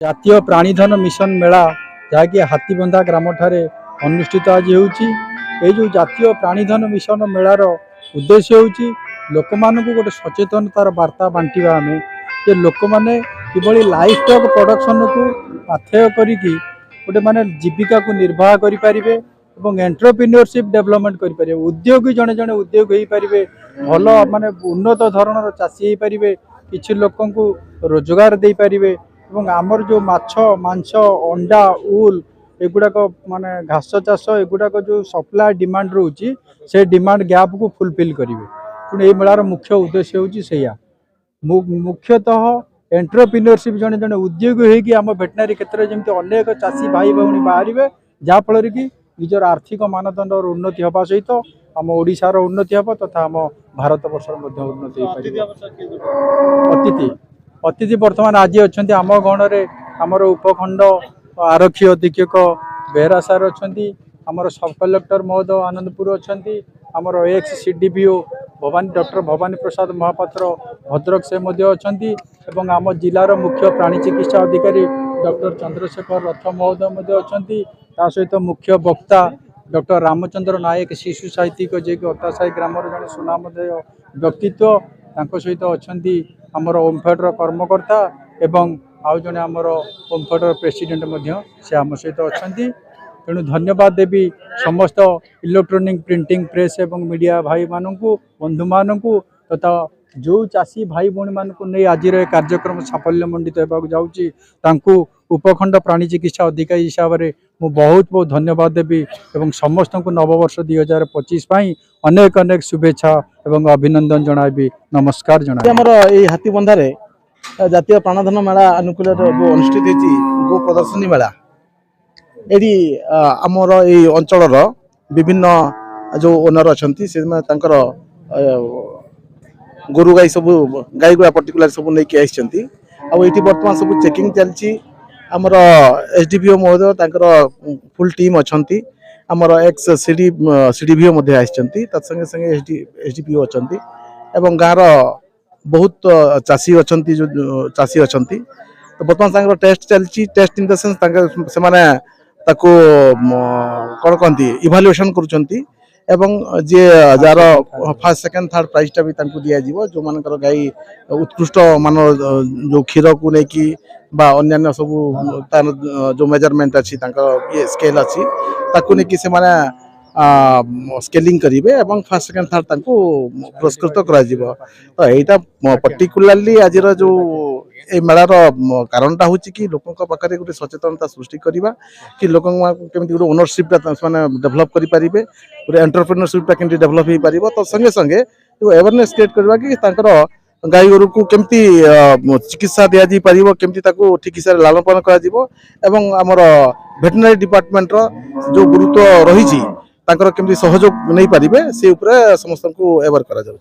ଜାତୀୟ ପ୍ରାଣୀଧନ ମିଶନ ମେଳା ଯାହାକି ହାତୀବନ୍ଧା ଗ୍ରାମଠାରେ ଅନୁଷ୍ଠିତ ଆଜି ହେଉଛି। এই যে জাতীয় প্রাণীধন মিশন মেলার উদ্দেশ্য হচ্ছে লোক গোटे সচেতনতার বার্তা বাंटिबा आम जे लोक मैंने किभली लाइफ स्टॉक प्रोडक्शन को पाथेय करिकी गोटे माने जीविका को निर्वाह करें और एंटरप्रेन्योरशिप डेवलपमेंट करें। उद्योगी जड़े जड़े उद्योग हो पारे भल माने उन्नत धरणर चाषी हो पारे किसी लोक रोजगार दे पारे और आमर जो माछ मांस अंडा उल एगुड़ाक माने घास चाष एगुड़ाक जो सप्लाय डिमांड रोचे से डिमांड गैप को फुलफिल करेंगे। तेणु ये मेलार मुख्य उद्देश्य होया मुख्यतः एंटरप्रेन्योरशिप जड़े जड़े उद्योगी होगी आम भेटनारी क्षेत्र में जमी अनेक चाषी भाई भौणी बाहर जहाँफल कि निजर आर्थिक मानदंड उन्नति हवा सहित आम ओडिशार उन्नति हम तथा आम भारत वर्षर उन्नति अतिथि अतिथि बर्तमान आज अच्छा आम गण में आमर उपखंड आरक्षी अधीक्षक बेहरा सार अच्छा आमर सब कलेक्टर महोदय आनंदपुर अच्छा आमर ex CDPO Bhabani doctor Bhabani Prasad Mohapatra Bhadrak से अच्छा आम जिलार मुख्य प्राणी चिकित्सा अधिकारी डॉक्टर चंद्रशेखर रथ महोदय अच्छा सहित मुख्य वक्ता डॉक्टर रामचंद्र नायक शिशु साहित्यिक जे कि अतासाई ग्राम जड़े सुनामधेय व्यक्तित्व सहित अच्छा आमर ओमफेडर कर्मकर्ता एवं आउ जड़े आमर ओमफेडर प्रेसिडेंट से आम सहित अच्छा। तेणु धन्यवाद देवी समस्त इलेक्ट्रोनिक प्रिंटिंग प्रेस एवं मीडिया भाई मानू बंधु मानू तथा जो चाषी भाई भौणी मानू नहीं आज कार्यक्रम साफल्य मंडित होगा जाऊँगी उपखंड प्राणी चिकित्सा अधिकारी हिसाब से मुझे बहुत बहुत धन्यवाद देवी और समस्त को नववर्ष 2025 अनेक अनेक शुभेच्छा एवं अभिनंदन जनइबी नमस्कार जनइबी। हाथीबंधारे जातीय प्राणधन मेला अनुकूल जो अनुष्ठित होती गो प्रदर्शनी मेला ये आमर ये अंचल विभिन्न जो ओनर अच्छा गोरु गाई सब गाई गुड़ा पर्टिकुलर सब नहीं आई आठी बर्तमान सब चेकिंग चलती आमर एसडीपीओ महोदय फुल टीम अच्छा आमर एक्स सीडीपीओ आसंगे संगे एसडीपीओ अच्छा गाँव बहुत चाषी अच्छा जो चाषी अच्छा तो बर्तमान टेस्ट चलती टेस्ट इन द सेंस से माने कौन कहती इभाल्युएसन करुँच जे जार फर्स्ट सेकेंड थर्ड प्राइज टा भी दिज्व जो मान गाई उत्कृष्ट मान जो क्षीर को लेकिन अन्य सब तार जो मेजरमेंट अच्छी ये स्केल अच्छी ताकि से माने स्केलिंग करेंगे फर्स्ट सेकेंड थर्ड पुरस्कृत कर तो यहाँ पर्टिकुलाली आज जो ये मेलार कारणटा हूँ कि लोकों पाखे गोटे सचेतनता सृष्टि करवा कि लोक केमी गोटे ओनरशिप डेभलप करेंगे गोटे एंटरप्रेन्योरशिप केमी डेभलप हो पार तो संगे संगे जो अवेयरनेस क्रिएट करवा कि गाई गोरु को केमती चिकित्सा दि पार केमती ठीक हिसाब से लालन पालन कर आमर भेटेनारी डिपार्टमेंट जो गुरुत्व रही केमती सहयोग नहीं पारे से समस्त को अवेयर करा।